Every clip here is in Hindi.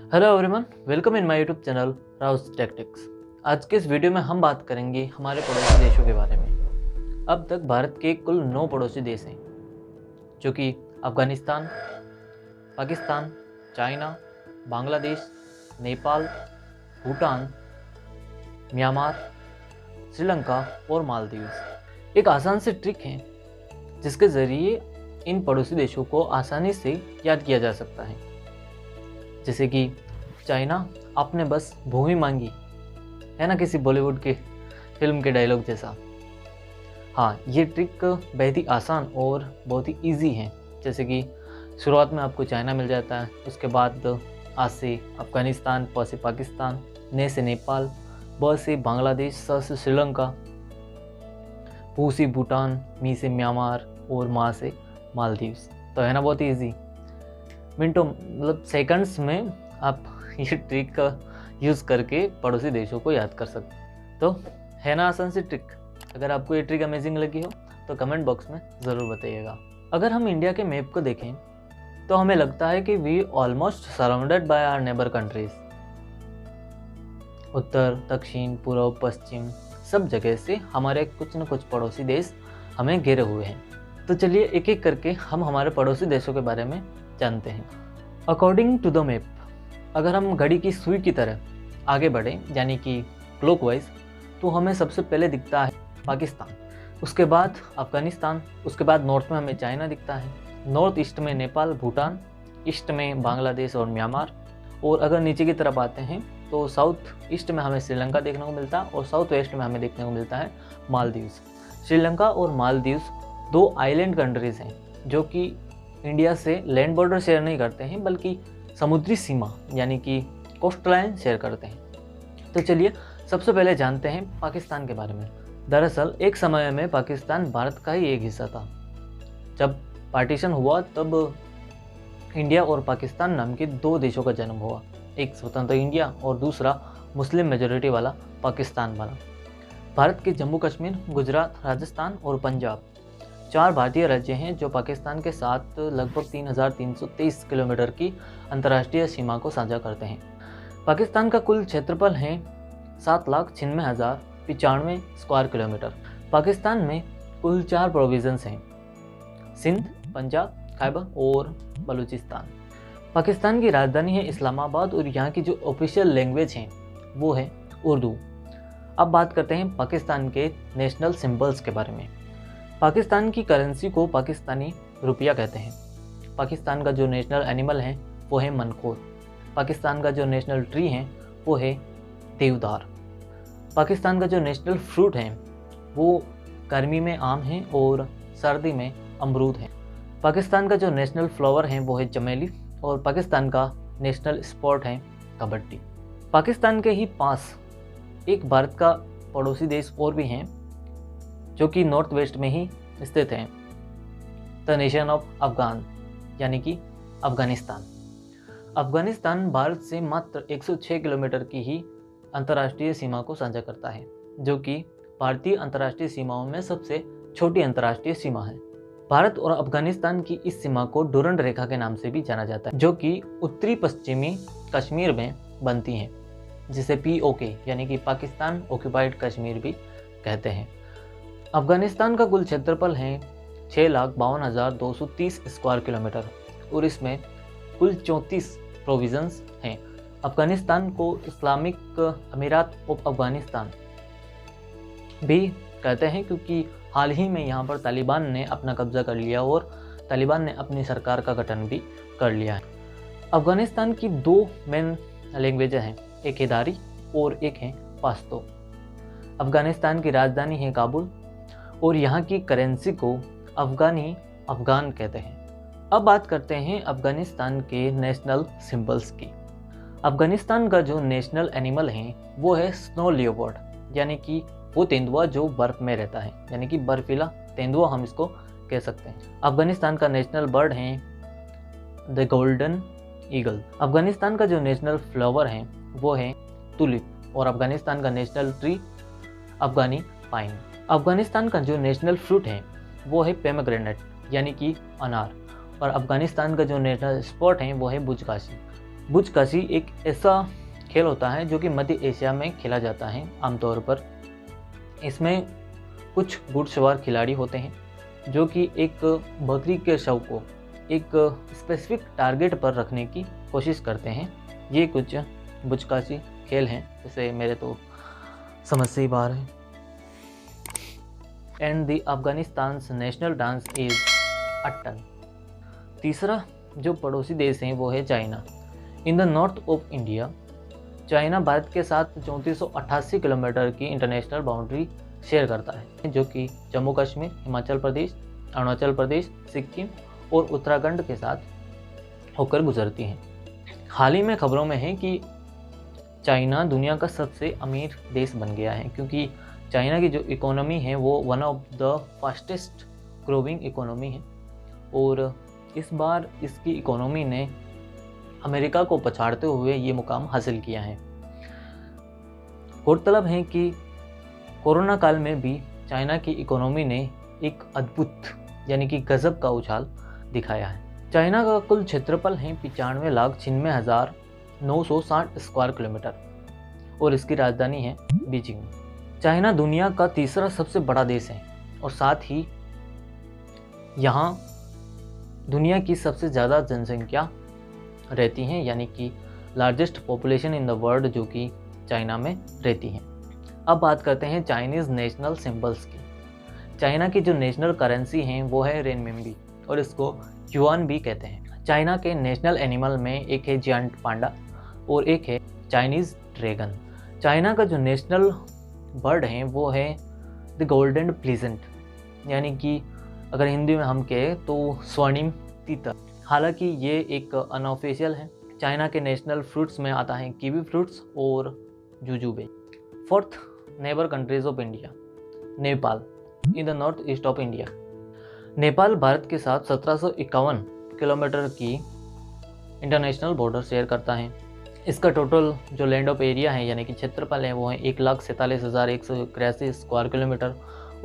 Hello everyone, welcome in my YouTube channel Rouse tactics. आज के इस वीडियो में हम बात करेंगे हमारे पड़ोसी देशों के बारे में। अब तक भारत के कुल 9 पड़ोसी देश हैं, जो कि अफगानिस्तान, पाकिस्तान, चाइना, बांग्लादेश, नेपाल, भूटान, म्यांमार, श्रीलंका और मालदीव्स। एक आसान सी ट्रिक है जिसके ज़रिए इन पड़ोसी देशों को आसानी से याद किया जा सकता है। जैसे कि चाइना, आपने बस भूमि मांगी, है ना, किसी बॉलीवुड के फिल्म के डायलॉग जैसा। हाँ, ये ट्रिक बेहद ही आसान और बहुत ही इजी है। जैसे कि शुरुआत में आपको चाइना मिल जाता है, उसके बाद आ से अफगानिस्तान, प से पाकिस्तान, ने से नेपाल, ब से बांग्लादेश, स से श्रीलंका, भू से भूटान, मी से म्यांमार और मा से मालदीव्स। तो है ना बहुत ही ईजी। मिनटों मतलब सेकंड्स में आप ये ट्रिक का यूज़ करके पड़ोसी देशों को याद कर सकते हैं। तो है ना आसान सी ट्रिक। अगर आपको ये ट्रिक अमेजिंग लगी हो तो कमेंट बॉक्स में ज़रूर बताइएगा। अगर हम इंडिया के मैप को देखें तो हमें लगता है कि we almost surrounded by our neighbour countries. उत्तर, दक्षिण, पूर्व, पश्चिम सब जगह से हमारे कुछ न कुछ पड़ोसी देश हमें घेरे हुए हैं। तो चलिए एक एक करके हम हमारे पड़ोसी देशों के बारे में जानते हैं। अकॉर्डिंग टू द मैप, अगर हम घड़ी की सुई की तरह आगे बढ़ें, यानी कि क्लॉकवाइज, तो हमें सबसे पहले दिखता है पाकिस्तान, उसके बाद अफगानिस्तान, उसके बाद नॉर्थ में हमें चाइना दिखता है, नॉर्थ ईस्ट में नेपाल, भूटान, ईस्ट में बांग्लादेश और म्यांमार, और अगर नीचे की तरफ आते हैं तो साउथ ईस्ट में हमें श्रीलंका देखने को मिलता है और साउथ वेस्ट में हमें देखने को मिलता है मालदीव्स। श्रीलंका और मालदीव्स 2 आइलैंड कंट्रीज़ हैं जो कि इंडिया से लैंड बॉर्डर शेयर नहीं करते हैं, बल्कि समुद्री सीमा यानी कि कोस्ट लाइन शेयर करते हैं। तो चलिए सबसे पहले जानते हैं पाकिस्तान के बारे में। दरअसल एक समय में पाकिस्तान भारत का ही एक हिस्सा था। जब पार्टीशन हुआ तब इंडिया और पाकिस्तान नाम के 2 देशों का जन्म हुआ, एक स्वतंत्र इंडिया और दूसरा मुस्लिम मेजॉरिटी वाला पाकिस्तान बना। भारत के जम्मू कश्मीर, गुजरात, राजस्थान और पंजाब 4 भारतीय राज्य हैं जो पाकिस्तान के साथ लगभग 3,323 किलोमीटर की अंतर्राष्ट्रीय सीमा को साझा करते हैं। पाकिस्तान का कुल क्षेत्रफल है 7,96,095 स्क्वायर किलोमीटर। पाकिस्तान में कुल 4 प्रोविजन्स हैं, सिंध, पंजाब, खैबर और बलूचिस्तान। पाकिस्तान की राजधानी है इस्लामाबाद और यहाँ की जो ऑफिशियल लैंग्वेज है वो है उर्दू। अब बात करते हैं पाकिस्तान के नेशनल सिंबल्स के बारे में। पाकिस्तान की करेंसी को पाकिस्तानी रुपया कहते हैं। पाकिस्तान का जो नेशनल एनिमल है वो है मनखोर। पाकिस्तान का जो नेशनल ट्री है वो है देवदार। पाकिस्तान का जो नेशनल फ्रूट है वो गर्मी में आम है और सर्दी में अमरूद है। पाकिस्तान का जो नेशनल फ्लावर है वो है चमेली और पाकिस्तान का नेशनल स्पोर्ट है कबड्डी। पाकिस्तान के ही पास एक भारत का पड़ोसी देश और भी हैं जो कि नॉर्थ वेस्ट में ही स्थित हैं, द नेशन ऑफ अफगान यानी कि अफगानिस्तान। अफगानिस्तान भारत से मात्र 106 किलोमीटर की ही अंतर्राष्ट्रीय सीमा को साझा करता है, जो कि भारतीय अंतर्राष्ट्रीय सीमाओं में सबसे छोटी अंतर्राष्ट्रीय सीमा है। भारत और अफगानिस्तान की इस सीमा को डुरंड रेखा के नाम से भी जाना जाता है, जो कि उत्तरी पश्चिमी कश्मीर में बनती हैं, जिसे POK यानी कि पाकिस्तान ऑक्यूपाइड कश्मीर भी कहते हैं। अफगानिस्तान का कुल क्षेत्रफल है 6,52,230 स्क्वायर किलोमीटर और इसमें कुल 34 प्रोविजन्स हैं। अफगानिस्तान को इस्लामिक अमीरात ऑफ अफगानिस्तान भी कहते हैं क्योंकि हाल ही में यहाँ पर तालिबान ने अपना कब्जा कर लिया और तालिबान ने अपनी सरकार का गठन भी कर लिया है। अफगानिस्तान की 2 मेन लैंग्वेज हैं, एक है दारी और एक है पश्तो। अफगानिस्तान की राजधानी है काबुल और यहाँ की करेंसी को अफगान कहते हैं। अब बात करते हैं अफगानिस्तान के नेशनल सिंबल्स की। अफगानिस्तान का जो नेशनल एनिमल है वो है स्नो लियोपार्ड, यानी कि वो तेंदुआ जो बर्फ में रहता है, यानी कि बर्फीला तेंदुआ हम इसको कह सकते हैं। अफगानिस्तान का नेशनल बर्ड है द गोल्डन ईगल। अफगानिस्तान का जो नेशनल फ्लावर है वो है टुलिप और अफगानिस्तान का नेशनल ट्री अफगानी पाइन। अफगानिस्तान का जो नेशनल फ्रूट है वो है पोमेग्रेनेट यानी कि अनार और अफगानिस्तान का जो नेशनल स्पोर्ट है वो है बुजगाशी। बुजकाशी एक ऐसा खेल होता है जो कि मध्य एशिया में खेला जाता है आमतौर पर। इसमें कुछ घुड़सवार खिलाड़ी होते हैं जो कि एक बकरी के शव को एक स्पेसिफिक टारगेट पर रखने की कोशिश करते हैं। ये कुछ बुजकाशी खेल हैं, जैसे मेरे तो समझ से ही बाहर है। And the Afghanistan national dance is Attan. तीसरा जो पड़ोसी देश है वो है China. In the north of India, China Bharat के साथ 3488 किलोमीटर की इंटरनेशनल बाउंड्री शेयर करता है, जो कि जम्मू कश्मीर, हिमाचल प्रदेश, अरुणाचल प्रदेश, सिक्किम और उत्तराखंड के साथ होकर गुजरती हैं। हाल ही में खबरों में है कि चाइना दुनिया का सबसे अमीर देश बन गया है, क्योंकि चाइना की जो इकोनॉमी है वो one of the fastest growing economy है और इस बार इसकी इकोनॉमी ने अमेरिका को पछाड़ते हुए ये मुकाम हासिल किया है। गौरतलब है कि कोरोना काल में भी चाइना की इकोनॉमी ने एक अद्भुत यानी कि गजब का उछाल दिखाया है। चाइना का कुल क्षेत्रफल है 95,96,960 स्क्वायर किलोमीटर और इसकी राजधानी है बीजिंग। चाइना दुनिया का तीसरा सबसे बड़ा देश है और साथ ही यहाँ दुनिया की सबसे ज़्यादा जनसंख्या रहती हैं, यानी कि largest population in the world जो कि चाइना में रहती हैं। अब बात करते हैं चाइनीज़ नेशनल सिंबल्स की। चाइना की जो नेशनल करेंसी हैं वो है रेनमिनबी और इसको युआन भी कहते हैं। चाइना के नेशनल एनिमल में एक है जियांट पांडा और एक है चाइनीज़ ड्रैगन। चाइना का जो नेशनल बर्ड है वो है द गोल्डन प्लीजेंट, यानी कि अगर हिंदी में हम कहें तो स्वर्णिम तीतर। हालांकि ये एक अनऑफिशियल है। चाइना के नेशनल फ्रूट्स में आता है कीवी फ्रूट्स और jujube. Fourth neighbour countries of India, Nepal in the north east of India. Nepal Bharat के साथ 1751 किलोमीटर की इंटरनेशनल बॉर्डर शेयर करता है। इसका टोटल जो लैंड ऑफ एरिया है यानी कि क्षेत्रफल है वो है 1,47,183 स्क्वायर किलोमीटर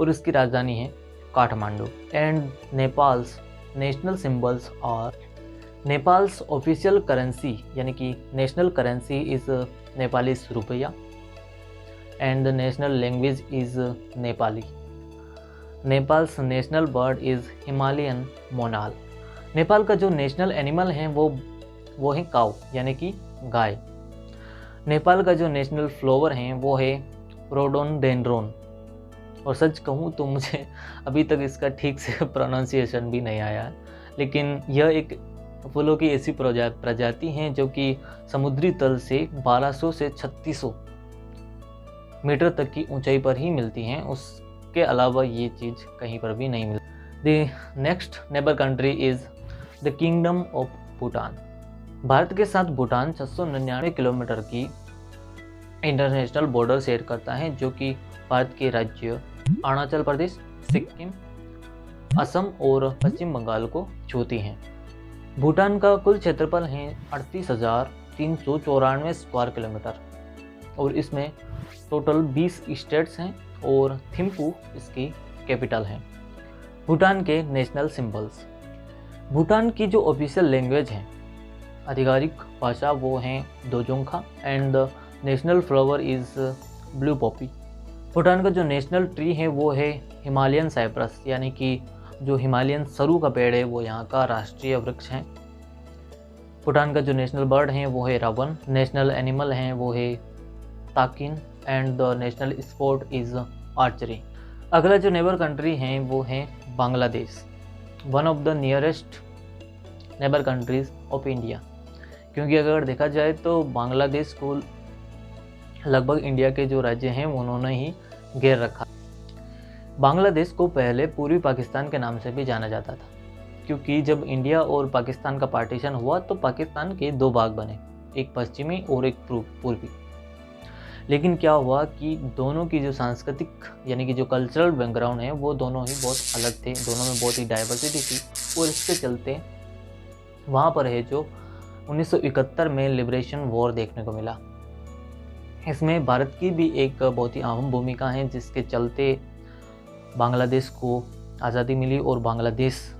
और इसकी राजधानी है Kathmandu. And Nepal's national symbols और नेपाल्स ऑफिशियल करेंसी यानी कि national currency is Nepali rupaya and the national language is Nepali. Nepal's national bird is Himalayan monal. Nepal का जो नेशनल एनिमल है वो है काऊ यानी कि गाय। नेपाल का जो नेशनल फ्लावर है वो है रोडोडेंड्रोन और सच कहूँ तो मुझे अभी तक इसका ठीक से प्रोनाउंसिएशन भी नहीं आया है, लेकिन यह एक फूलों की ऐसी प्रजाति हैं जो कि समुद्री तल से 1200 से 3600 मीटर तक की ऊंचाई पर ही मिलती हैं। उसके अलावा ये चीज़ कहीं पर भी नहीं मिलती। The next neighbour country is the kingdom of Bhutan. Bharat के साथ भूटान 699 किलोमीटर की इंटरनेशनल बॉर्डर शेयर करता है, जो कि भारत के राज्य अरुणाचल प्रदेश, सिक्किम, असम और पश्चिम बंगाल को छूती हैं। भूटान का कुल क्षेत्रफल है 38,394 स्क्वायर किलोमीटर और इसमें टोटल 20 स्टेट्स हैं और थिम्पू इसकी कैपिटल है। भूटान के नेशनल सिंबल्स। भूटान की जो ऑफिशियल लैंग्वेज है, आधिकारिक भाषा, वो हैं Dzongkha and the national flower is blue poppy. Bhutan का जो नेशनल ट्री है वो है हिमालयन साइप्रस, यानी कि जो हिमालयन सरू का पेड़ है वो यहाँ का राष्ट्रीय वृक्ष है। भूटान का जो नेशनल बर्ड है वो है रावण। नेशनल एनिमल हैं वो है takin and the national sport is archery. अगला जो नेबर कंट्री हैं वो है Bangladesh, one of the nearest neighbour countries of India, क्योंकि अगर देखा जाए तो बांग्लादेश को लगभग इंडिया के जो राज्य हैं उन्होंने ही घेर रखा। बांग्लादेश को पहले पूर्वी पाकिस्तान के नाम से भी जाना जाता था, क्योंकि जब इंडिया और पाकिस्तान का पार्टीशन हुआ तो पाकिस्तान के दो भाग बने, एक पश्चिमी और एक पूर्वी। लेकिन क्या हुआ कि दोनों की जो सांस्कृतिक यानी कि जो कल्चरल बैकग्राउंड है वो दोनों ही बहुत अलग थे, दोनों में बहुत ही डाइवर्सिटी थी और इसके चलते वहाँ पर है जो 1971 में लिबरेशन वॉर देखने को मिला। इसमें भारत की भी एक बहुत ही अहम भूमिका है, जिसके चलते बांग्लादेश को आज़ादी मिली और बांग्लादेश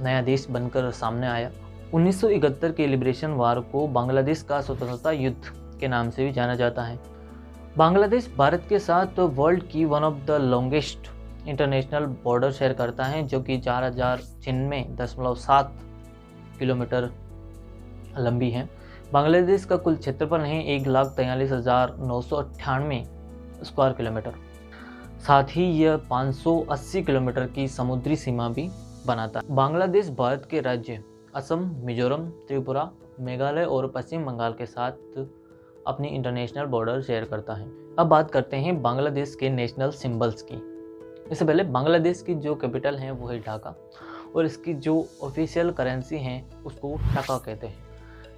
नया देश बनकर सामने आया 1971 के लिबरेशन वार को बांग्लादेश का स्वतंत्रता युद्ध के नाम से भी जाना जाता है। बांग्लादेश भारत के साथ वर्ल्ड की one of the longest international border share करता है, जो कि 4096.7 किलोमीटर लंबी है। बांग्लादेश का कुल क्षेत्रफल है 1,43,998 स्क्वायर किलोमीटर। साथ ही यह 580 किलोमीटर की समुद्री सीमा भी बनाता है। बांग्लादेश भारत के राज्य असम, मिजोरम, त्रिपुरा, मेघालय और पश्चिम बंगाल के साथ अपनी इंटरनेशनल बॉर्डर शेयर करता है। अब बात करते हैं बांग्लादेश के नेशनल सिंबल्स की। इससे पहले बांग्लादेश की जो कैपिटल है वो है ढाका और इसकी जो ऑफिशियल करेंसी है उसको टका कहते हैं।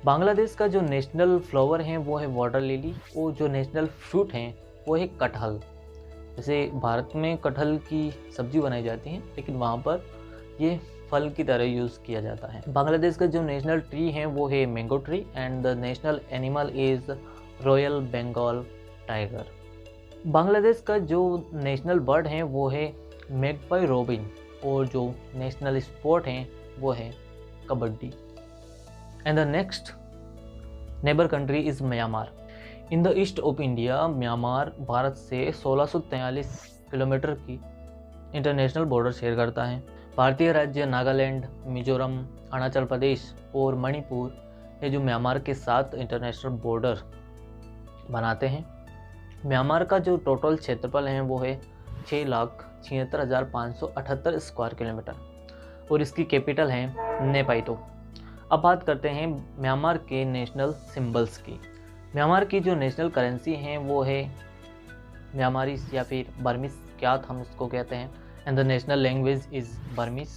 बांग्लादेश का जो नेशनल फ्लावर है वो है वाटर लिली और जो नेशनल फ्रूट है वो है कटहल। जैसे भारत में कटहल की सब्जी बनाई जाती है, लेकिन वहाँ पर ये फल की तरह यूज़ किया जाता है। बांग्लादेश का जो नेशनल ट्री है वो है mango tree and the national animal is royal Bengal tiger. Bangladesh का जो नेशनल बर्ड है वो है मैगपाई रोबिन और जो नेशनल स्पोर्ट है वो है kabaddi. And the next neighbour country is Myanmar. In the east of India Myanmar Bharat से 1643 किलोमीटर की इंटरनेशनल बॉर्डर शेयर करता है। भारतीय राज्य नागालैंड, मिजोरम, अरुणाचल प्रदेश और मणिपुर ये जो म्यांमार के साथ इंटरनेशनल बॉर्डर बनाते हैं। म्यांमार का जो टोटल क्षेत्रफल है वो है 6,76,578 स्क्वायर किलोमीटर और इसकी कैपिटल है नेपाइतो। अब बात करते हैं म्यांमार के नेशनल सिंबल्स की। म्यांमार की जो नेशनल करेंसी है वो है म्यांमारीस या फिर बर्मीज क्यात हम इसको कहते हैं। And the national language is Burmese,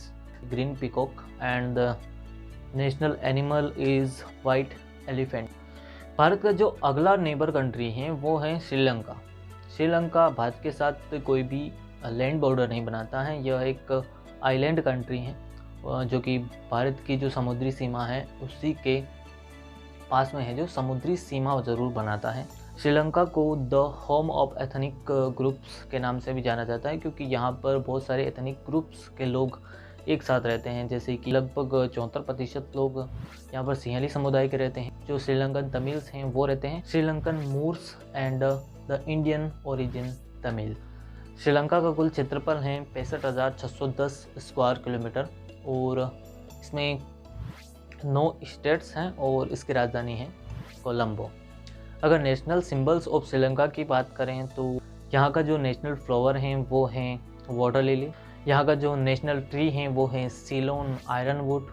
green peacock and the national animal is white elephant. Bharat का जो अगला नेबर कंट्री है वो है श्रीलंका। श्रीलंका भारत के साथ कोई भी लैंड बॉर्डर नहीं बनाता है। यह एक आइलैंड कंट्री है जो कि भारत की जो समुद्री सीमा है उसी के पास में है, जो समुद्री सीमा ज़रूर बनाता है। श्रीलंका को the home of ethnic groups के नाम से भी जाना जाता है, क्योंकि यहाँ पर बहुत सारे एथनिक ग्रुप्स के लोग एक साथ रहते हैं। जैसे कि लगभग 74% लोग यहाँ पर सिंहली समुदाय के रहते हैं। जो श्रीलंकन तमिल्स हैं वो रहते हैं Sri Lankan moors and the Indian origin Tamil. Sri Lanka का कुल क्षेत्रफल है 65,610 स्क्वायर किलोमीटर और इसमें 9 स्टेट्स हैं और इसकी राजधानी है कोलंबो। अगर नेशनल सिंबल्स ऑफ श्रीलंका की बात करें तो यहाँ का जो नेशनल फ्लावर हैं वो हैं वाटर लिली। यहाँ का जो नेशनल ट्री हैं वो है Ceylon Ironwood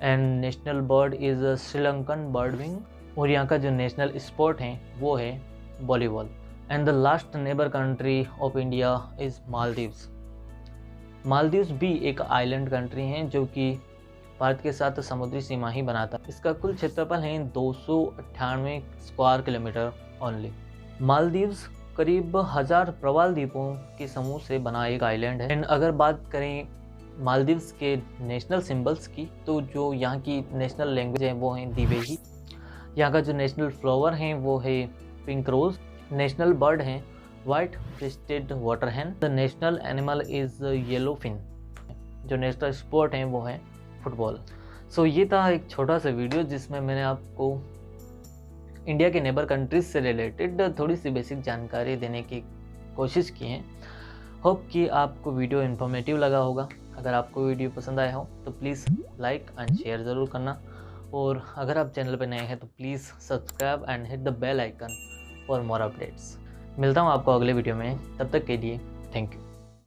and national bird is Sri Lankan birdwing. और यहाँ का जो नेशनल स्पोर्ट है वो है volleyball. And the last neighbour country of India is Maldives. Maldives भी एक आइलैंड कंट्री हैं जो कि भारत के साथ समुद्री सीमा ही बनाता है। इसका कुल क्षेत्रफल है 298 स्क्वायर किलोमीटर ओनली। मालदीव्स करीब 1000 प्रवाल द्वीपों के समूह से बना एक आइलैंड है। एंड अगर बात करें मालदीव्स के नेशनल सिंबल्स की तो जो यहाँ की नेशनल लैंग्वेज है वो है दिवेही। यहाँ का जो नेशनल फ्लावर है वो है पिंक रोज। नेशनल बर्ड है white breasted water hen. The national animal is yellow fin. जो नेशनल स्पोर्ट है वो है फुटबॉल। सो ये था एक छोटा सा वीडियो जिसमें मैंने आपको इंडिया के नेबर कंट्रीज से रिलेटेड थोड़ी सी बेसिक जानकारी देने की कोशिश की है। होप कि आपको वीडियो इन्फॉर्मेटिव लगा होगा। अगर आपको वीडियो पसंद आया हो तो प्लीज़ लाइक एंड शेयर ज़रूर करना, और अगर आप चैनल पर नए हैं तो please subscribe and hit the bell icon for more updates. मिलता हूँ आपको अगले वीडियो में, तब तक के लिए थैंक यू।